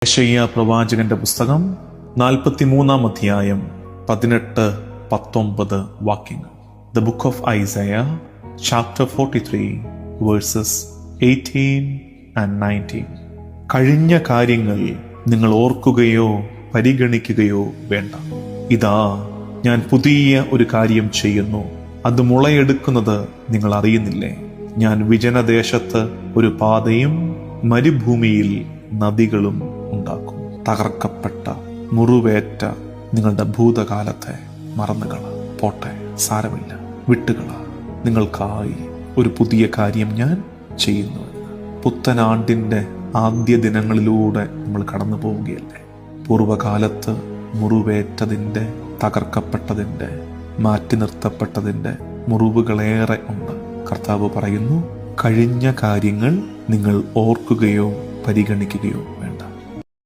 യെശയ്യാ പ്രവാചകന്റെ പുസ്തകം 43 അധ്യായം 18-19 വാക്യങ്ങൾ. The book of Isaiah chapter 43 versus 18 and 19. കഴിഞ്ഞ കാര്യങ്ങൾ നിങ്ങൾ ഓർക്കുകയോ പരിഗണിക്കുകയോ വേണ്ട. ഇതാ, ഞാൻ പുതിയ ഒരു കാര്യം ചെയ്യുന്നു, അത് മുളയെടുക്കുന്നത് നിങ്ങൾ അറിയുന്നില്ലേ? ഞാൻ വിജനദേശത്ത് ഒരു പാതയും മരുഭൂമിയിൽ നദികളും ഉണ്ടാക്കും. തകർക്കപ്പെട്ട മുറിവേറ്റ നിങ്ങളുടെ ഭൂതകാലത്തെ മറന്നുകള. പോട്ടെ, സാരമില്ല, വിട്ടുകള. നിങ്ങൾക്കായി ഒരു പുതിയ കാര്യം ഞാൻ ചെയ്യുന്നുവെന്ന്. പുത്തനാണ്ടിന്റെ ആദ്യ ദിനങ്ങളിലൂടെ നമ്മൾ കടന്നു പോവുകയല്ലേ. പൂർവകാലത്ത് മുറിവേറ്റതിൻ്റെ, തകർക്കപ്പെട്ടതിൻ്റെ, മാറ്റി നിർത്തപ്പെട്ടതിൻ്റെ മുറിവുകളേറെ ഉണ്ട്. കർത്താവ് പറയുന്നു, കഴിഞ്ഞ കാര്യങ്ങൾ നിങ്ങൾ ഓർക്കുകയോ പരിഗണിക്കുകയോ